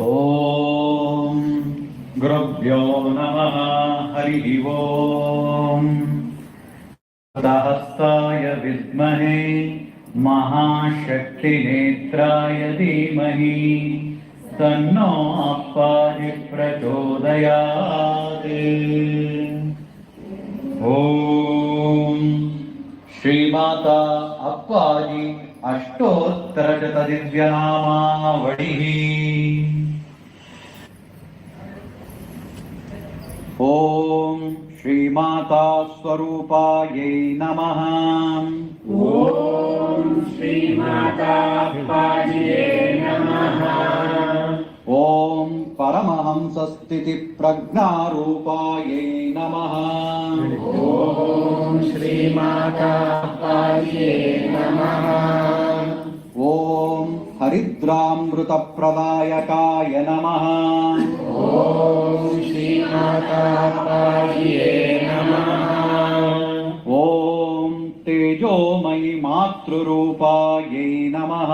ಓಂ ಗುರುಭ್ಯೋ ನಮಃ. ಹರಿ ಓಂ. ಹಸ್ತಾಯ ವಿದ್ಮಹೇ ಮಹಾಶಕ್ತಿನೇತ್ರಾಯ ಧೀಮಹಿ ತನ್ನೋ ಅಪ್ಪಾಜಿ ಪ್ರಚೋದಯಾತ್. ಓಂ ಶ್ರೀಮಾತಾ ಅಪ್ಪಾಜಿ ಅಷ್ಟೋತ್ತರಶತ ದಿವ್ಯನಾಮಾವಳಿ. ಓಂ ಶ್ರೀಮಾತಾ ಸ್ವರೂಪಾಯೈ ನಮಃ. ಓಂ ಶ್ರೀಮಾತಾ ಅಪ್ಪಾಜಿಯೇ ನಮಃ. ಓಂ ಪರಮಹಂಸ ಸ್ಥಿತಿ ಪ್ರಜ್ಞಾರೂಪಾಯೈ ನಮಃ. ಓಂ ಶ್ರೀಮಾತಾ ಅಪ್ಪಾಜಿಯೇ ನಮಃ. ಓಂ ಹರಿದ್ರಾಮೃತ ಪ್ರದಾಯಕಾಯ ನಮಃ. ಓಂ ಶ್ರೀಮಾತಾ ಅಪ್ಪಾಜಿಯೇ ನಮಃ. ಓಂ ತೇಜೋಮಯಿ ಮಾತೃರೂಪಾಯೈ ನಮಃ.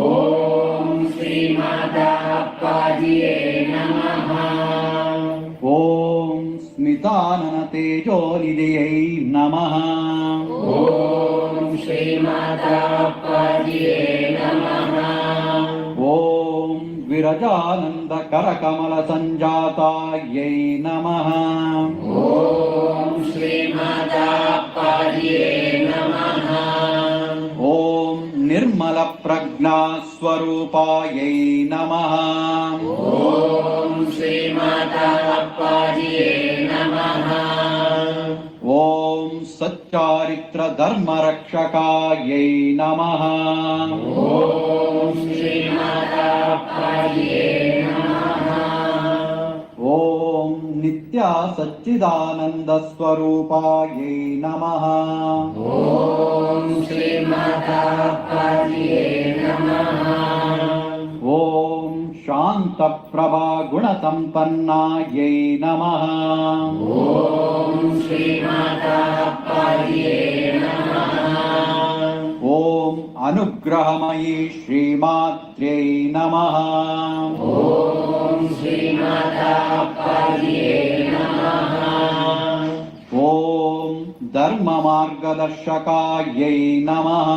ಓಂ ಶ್ರೀಮಾತಾ ಅಪ್ಪಾಜಿಯೇ ನಮಃ. ಓಂ ಸ್ಮಿತಾನನ ತೇಜೋನಿಧಿಯೈ ನಮಃ. ಓಂ ಶ್ರೀಮಾತಾ ಅಪ್ಪಾಜಿಯೇ ನಮಃ. ಓಂ ವಿರಜಾನಂದ ಕರಕಮಲ ಸಂಜಾತಾಯೈ ನಮಃ. ಓಂ ಶ್ರೀಮಾತಾ ಅಪ್ಪಾಜಿಯೇ ನಮಃ. ಓಂ ನಿರ್ಮಲ ಪ್ರಜ್ಞಾ ಸ್ವರೂಪಾಯೈ ನಮಃ. ಓಂ ಶ್ರೀಮಾತಾ ಅಪ್ಪಾಜಿಯೇ ನಮಃ. ಓಂ ಸಚ್ಚಾರಿತ್ರ ಧರ್ಮ ರಕ್ಷಕಾಯೈ ನಮಃ. ಓಂ ಶ್ರೀಮಾತಾ ಅಪ್ಪಾಜಿಯೇ ನಮಃ. ಓಂ ನಿತ್ಯ ಸಚ್ಚಿದಾನಂದ ಸ್ವರೂಪಾಯೈ ನಮಃ. ಓಂ ಶ್ರೀಮಾತಾ ಅಪ್ಪಾಜಿಯೇ ನಮಃ. ಓಂ ಶಾಂತ ಪ್ರಭಾ ಗುಣ ಸಂಪನ್ನಾಯೈ ನಮಃ. ಓಂ ಶ್ರೀಮಾತಾ ಅಪ್ಪಾಜಿಯೇ ನಮಃ. ಓಂ ಅನುಗ್ರಹಮಯಿ ಶ್ರೀಮಾತ್ರ್ಯೈ ನಮಃ. ಓಂ ಶ್ರೀಮಾತಾ ಅಪ್ಪಾಜಿಯೇ ನಮಃ. ಓಂ ಧರ್ಮ ಮಾರ್ಗದರ್ಶಕಾಯೈ ನಮಃ.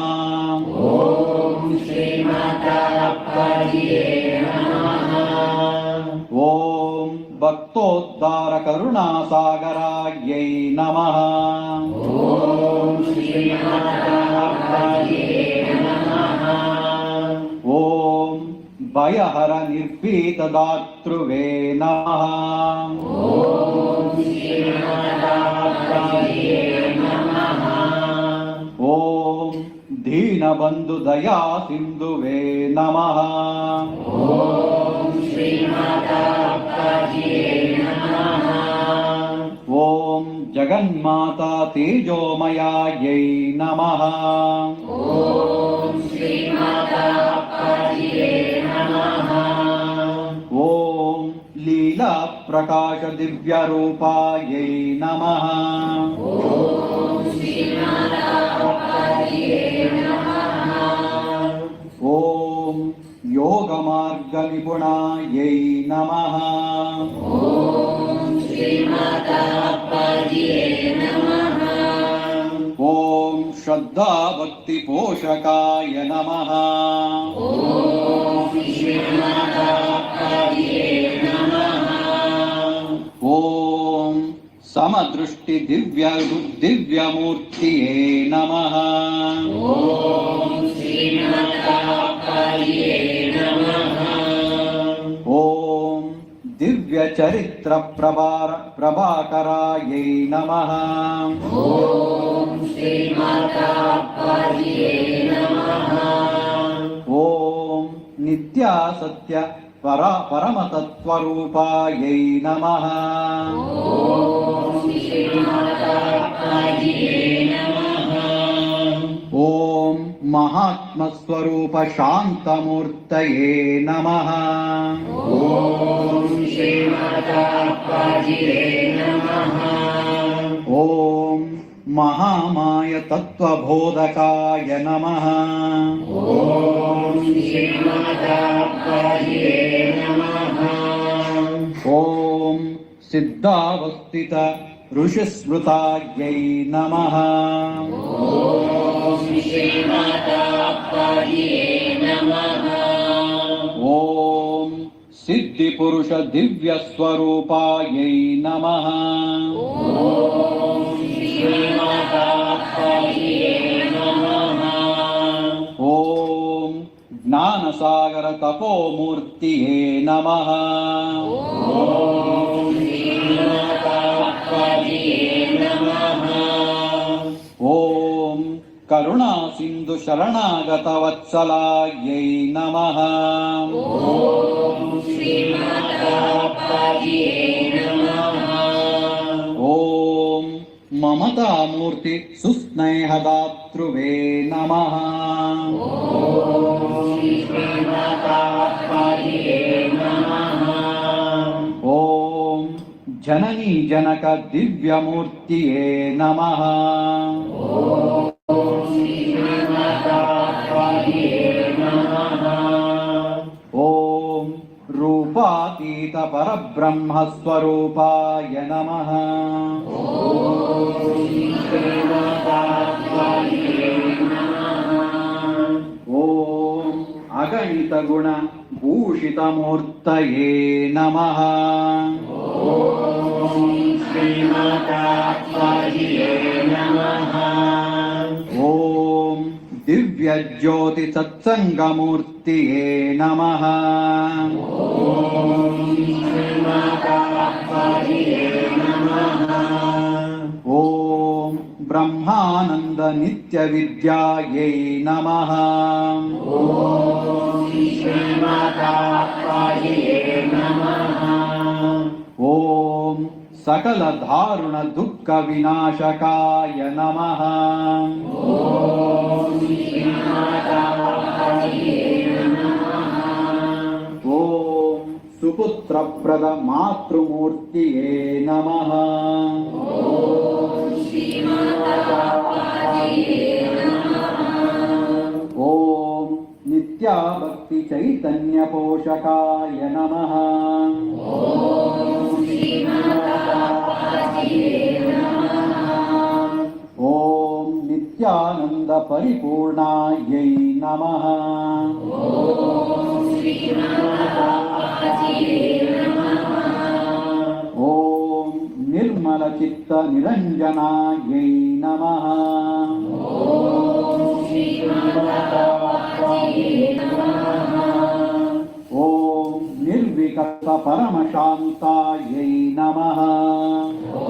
ಓಂ ಶ್ರೀಮಾತಾ ಅಪ್ಪಾಜಿಯೇ ನಮಃ. ಓಂ ಭಕ್ತೋದ್ಧಾರ ಕರುಣಾಸಾಗರಾಯೈ ನಮಃ. ಓಂ ಶ್ರೀಮಾತಾ ಅಪ್ಪಾಜಿಯೇ ನಮಃ. ಓಂ ಭಯಹರ ನಿರ್ಭೀತದಾತೃವೇ ನಮಃ. ಓಂ ಶ್ರೀಮಾತಾ ಅಪ್ಪಾಜಿಯೇ ನಮಃ. ಓಂ ದೀನಬಂಧು ದಯಾ ಸಿಂಧುವೇ ನಮಃ. ಓಂ ಶ್ರೀಮಾತಾ ಅಪ್ಪಾಜಿಯೇ ನಮಃ. ಓಂ ಜಗನ್ಮಾತಾ ತೇಜೋಮಯಾಯೈ ನಮಃ. ಓಂ ಶ್ರೀಮಾತಾ ಅಪ್ಪಾಜಿಯೇ ನಮಃ. ಓಂ ಲೀಲಾ ಪ್ರಕಾಶ ದಿವ್ಯ ರೂಪಾಯೈ ನಮಃ. ಓಂ ಶ್ರೀಮಾತಾ ಅಪ್ಪಾಜಿಯೇ ನಮಃ. ಓಂ ಯೋಗ ಮಾರ್ಗ ನಿಪುಣಾಯೈ ನಮಃ. ಓಂ ಶ್ರೀಮಾತಾ ಅಪ್ಪಾಜಿಯೇ ನಮಃ. ಓಂ ಶ್ರದ್ಧಾ ಭಕ್ತಿ ಪೋಷಕಾಯ ನಮಃ. ಓಂ ಶ್ರೀಮಾತಾ ಅಪ್ಪಾಜಿಯೇ ನಮಃ. ಓಂ ಸಮದೃಷ್ಟಿ ದಿವ್ಯಮೂರ್ತಿಯೇ ನಮಃ. ಓಂ ಶ್ರೀಮಾತಾ ಅಪ್ಪಾಜಿಯೇ ನಮಃ. ಓಂ ದಿವ್ಯ ಚರಿತ್ರ ಪ್ರಭಾಕರಾಯೈ ನಮಃ. ಓಂ ಶ್ರೀಮಾತಾ ಅಪ್ಪಾಜಿಯೇ ನಮಃ. ಓಂ ನಿತ್ಯ ಸತ್ಯ ಪರಮತತ್ವರೂಪಾಯೈ ನಮಃ. ಓಂ ಶ್ರೀಮಾತಾ ಅಪ್ಪಾಜಿಯೇ ನಮಃ. ಓಂ ಮಹಾತ್ಮ ಸ್ವರೂಪ ಶಾಂತಮೂರ್ತಯೇ ನಮಃ. ಓಂ ಶ್ರೀಮಾತಾ ಅಪ್ಪಾಜಿಯೇ ನಮಃ. ಓಂ महामाय तत्वबोधकाय नमः। ओम श्रीमाता ಓಂ ಸಿದ್ಧಾವಸ್ಥಿತ ಋಷಿಸ್ಮೃತಾयै ನಮಃ. ಓಂ ಶ್ರೀಮಾತಾ ಅಪ್ಪಾಜಿಯೇ ನಮಃ. ಓಂ ಸಿದ್ಧಿಪುರುಷ ದಿವ್ಯ ಸ್ವರೂಪಾयै ನಮಃ. ಓಂ ಶ್ರೀಮಾತಾ ಅಪ್ಪಾಜಿಯೇ ನಮಃ. ಓಂ ಜ್ಞಾನಸಾಗರ ತಪೋಮೂರ್ತಿಯೇ ನಮಃ. ಓಂ ಶ್ರೀಮಾತಾ ಅಪ್ಪಾಜಿಯೇ ನಮಃ. ಓಂ ಕರುಣಾ ಸಿಂಧು ಶರಣಾಗತ ವತ್ಸಲಾयै ನಮಃ. ಓಂ ಶ್ರೀಮಾತಾ ಅಪ್ಪಾಜಿಯೇ ನಮಃ. ಓಂ ಮಮತಾ ಮೂರ್ತಿ ಸುಸ್ನೇಹದಾತೃವೇ ನಮಃ. ಓಂ ಶ್ರೀಮಾತಾ ಅಪ್ಪಾಜಿಯೇ ನಮಃ. ಓಂ ಜನನೀ ಜನಕ ದಿವ್ಯಮೂರ್ತಿಯೇ ನಮಃ. ಓಂ ಶ್ರೀಮಾತಾ ಅಪ್ಪಾಜಿಯೇ ನಮಃ. ಓಂ ರೂಪಾತೀತ ಪರಬ್ರಹ್ಮ ಸ್ವರೂಪಾಯ ನಮಃ. ಓಂ ಶ್ರೀಮಾತಾ ಅಪ್ಪಾಜಿಯೇ ನಮಃ. ಓಂ ಅಗಣಿತ ಗುಣ ಭೂಷಿತ ಮೂರ್ತಯೇ ನಮಃ. ಓಂ ಶ್ರೀಮಾತಾ ಅಪ್ಪಾಜಿಯೇ ನಮಃ. ಓಂ ದಿವ್ಯ ಜ್ಯೋತಿ ಸತ್ಸಂಗಮೂರ್ತಿಯೇ ನಮಃ. ಓಂ ಶ್ರೀಮಾತಾ ಅಪ್ಪಾಜಿಯೇ ನಮಃ. ಓಂ ಬ್ರಹ್ಮಾನಂದ ನಿತ್ಯ ವಿದ್ಯಾಯೈ ನಮಃ. ಓಂ ಶ್ರೀಮಾತಾ ಅಪ್ಪಾಜಿಯೇ ನಮಃ. ಓಂ ಸಕಲ ದಾರುಣ ದುಃಖ ವಿನಾಶಕಾಯ ನಮಃ. ಓಂ ಶ್ರೀಮಾತಾ ಅಪ್ಪಾಜಿಯೇ ನಮಃ. ಓಂ ಸುಪುತ್ರಪ್ರದ ಮಾತೃಮೂರ್ತಿಯೇ ನಮಃ. ಓಂ ಶ್ರೀಮಾತಾ ಅಪ್ಪಾಜಿಯೇ ನಮಃ. ಓಂ ನಿತ್ಯಾಭಕ್ತಿ ಚೈತನ್ಯ ಪೋಷಕಾಯ ನಮಃ. ಓಂ ಶ್ರೀಮಾತಾ ಅಪ್ಪಾಜಿಯೇ ನಮಃ. ಓಂ ನಿತ್ಯಾನಂದ ಪರಿಪೂರ್ಣಾಯೈ ನಮಃ. ಓಂ ಶ್ರೀಮಾತಾ ಅಪ್ಪಾಜಿಯೇ ನಮಃ. ಓಂ ನಿರ್ಮಲ ಚಿತ್ತ ನಿರಂಜನಾಯೈ ನಮಃ. ಓಂ ಶ್ರೀಮಾತಾ ಅಪ್ಪಾಜಿಯೇ ನಮಃ. ಓಂ ನಿರ್ವಿಕಲ್ಪ ಪರಮಶಾಂತಾಯೈ ನಮಃ.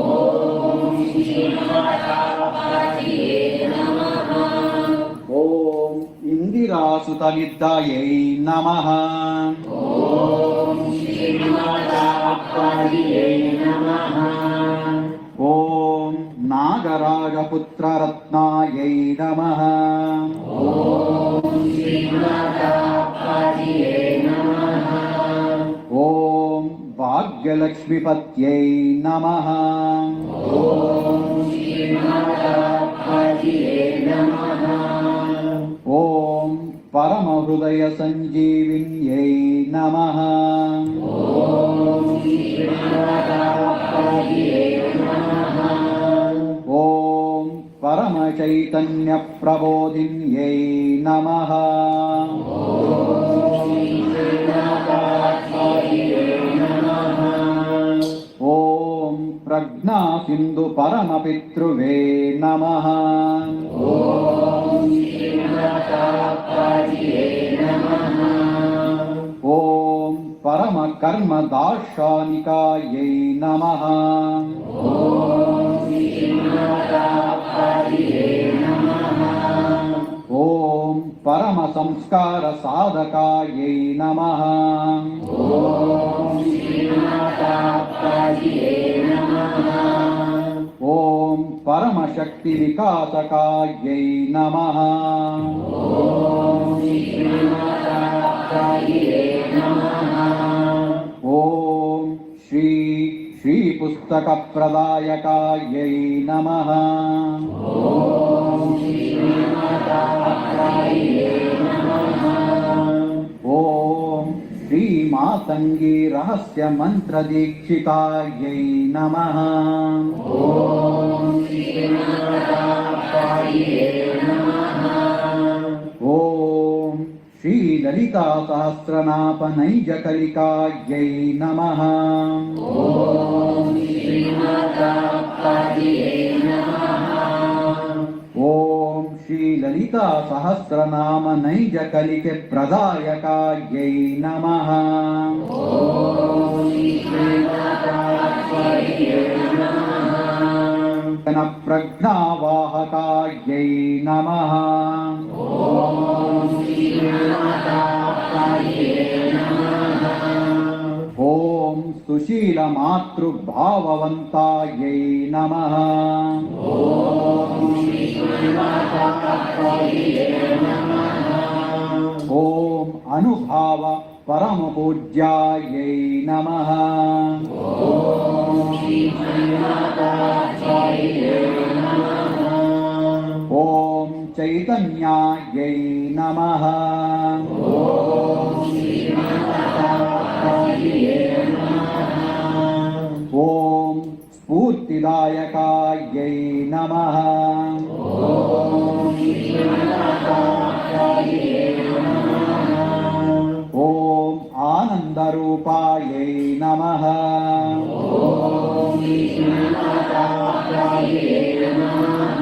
ಓಂ ಶ್ರೀಮಾತಾ ಅಪ್ಪಾಜಿಯೇ ನಮಃ. ಓಂ ಇಂದಿರಾಸುತನಿದ್ದಾಯೈ ನಮಃ. ಓಂ ಶ್ರೀಮಾತಾ ಅಪ್ಪಾಜಿಯೇ ನಮಃ. ಓಂ ನಾಗರಾಜಪುತ್ರ ರತ್ನಾಯೈ ನಮಃ. ಓಂ ಶ್ರೀಮಾತಾ ಅಪ್ಪಾಜಿಯೇ ನಮಃ. ಓಂ ಭಾಗ್ಯಲಕ್ಷ್ಮೀಪತ್ಯೈ ನಮಃ. ಓಂ ಶ್ರೀಮಾತಾ ಅಪ್ಪಾಜಿಯೇ ನಮಃ. ಓಂ ಪರಮಹೃದಯ ಸಂಜೀವಿನ್ಯೈ ನಮಃ. ಓಂ ಶ್ರೀಮಾತಾ ಅಪ್ಪಾಜಿಯೇ ನಮಃ. ಓಂ ಪರಮಚೈತನ್ಯ ಪ್ರಬೋಧಿನ್ಯೈ ನಮಃ. ಓಂ ಶ್ರೀಮಾತಾ ಅಪ್ಪಾಜಿಯೇ ನಮಃ. ಓಂ ಪ್ರಜ್ಞಾ ಸಿಂಧು ಪರಮಪಿತೃವೇ ನಮಃ. ಓಂ ಶ್ರೀಮಾತಾ ಅಪ್ಪಾಜಿಯೇ ನಮಃ. ಓಂ ಪರಮ ಕರ್ಮ ದಾರ್ಶನಿಕಾಯೈ ನಮಃ. ಓಂ ಶ್ರೀಮಾತಾ ಅಪ್ಪಾಜಿಯೇ ನಮಃ. ಓಂ ಪರಮ ಸಂಸ್ಕಾರ ಸಾಧಕಾಯೈ ನಮಃ. ಓಂ ಶ್ರೀಮಾತಾ ಅಪ್ಪಾಜಿಯೇ ನಮಃ. ಓಂ ಪರಮ ಶಕ್ತಿ ವಿಕಾಸಕಾಯೈ ನಮಃ. ಓಂ ಶ್ರೀಮಾತಾ ಅಪ್ಪಾಜಿಯೇ ನಮಃ. ಓಂ ಶ್ರೀ ಶ್ರೀ ಪುಸ್ತಕ ಪ್ರದಾಯಕಾಯೈ ನಮಃ. ಓಂ ಶ್ರೀಮಾತಾ ಅಪ್ಪಾಜಿಯೇ ನಮಃ. ಓಂ ಶ್ರೀ मातङ्गी रहस्यमन्त्रदीक्षितायै नमः। ॐ श्रीमातायै नमः। ॐ श्रीललितासहस्रनापनैजकलिकायै नमः। ॐ श्रीमातायै नमः। ॐ श्रीललितासहस्रनामनैजकलिके प्रदायकायै नमः। ॐ श्रीमातायै नमः। प्रज्ञावाहकायै नमः। ॐ श्रीमातायै नमः। ॐ सुशीलमातृभाववन्तायै नमः। ॐ श्रीमातायै नमः। ॐ अनुभाव परमपूज्यायै नमः। ॐ श्रीमातायै नमः। ॐ चैतन्यायै नमः। ॐ श्रीमातायै नमः। ॐ स्फूर्तिदायकायै नमः। ॐ श्रीमातायै नमः। ॐ आनन्दरूपायै नमः। ॐ श्रीमातायै नमः।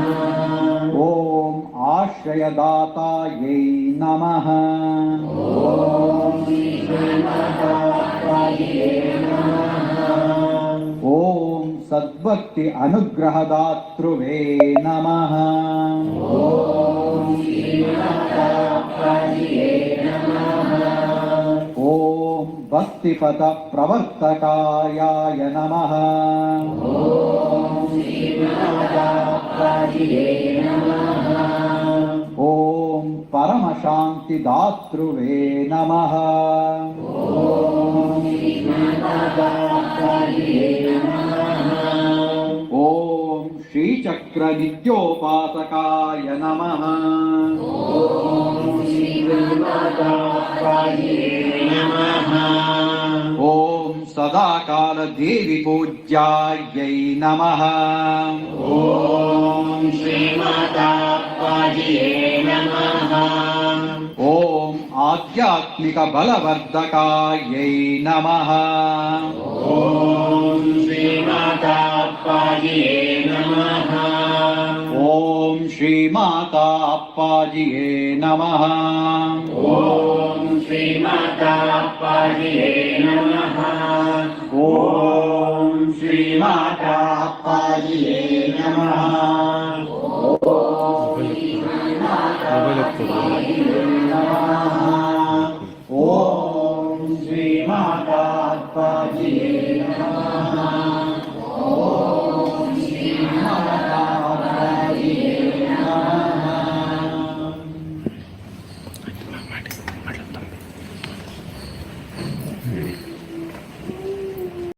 ॐ आश्रयदातायै नमः। ॐ श्रीमातायै नमः। ॐ सद्भक्ति अनुग्रहदातृवे नमः। ॐ श्रीमातायै नमः। ॐ भक्तिपथ प्रवर्तकायाय नमः। ॐ श्रीमातायै नमः। ॐ परमशान्तिदातृवे नमः। ॐ श्रीमातायै नमः। ॐ श्रीचक्रनित्योपासकाय नमः। ॐ श्रीमातायै नमः। ॐ सदाकालदेवीपूज्यायै नमः। ॐ श्रीमातायै नमः। ॐ आध्यात्मिकबलवर्धकायै नमः। ॐ श्रीमातायै नमः। ॐ श्रीमाता अप्पाजिये नमः। ॐ श्रीमातायै नमः। ॐ श्रीमाता अप्पाजिये नमः। ॐ श्रीमाता अप्पाजिये नमः।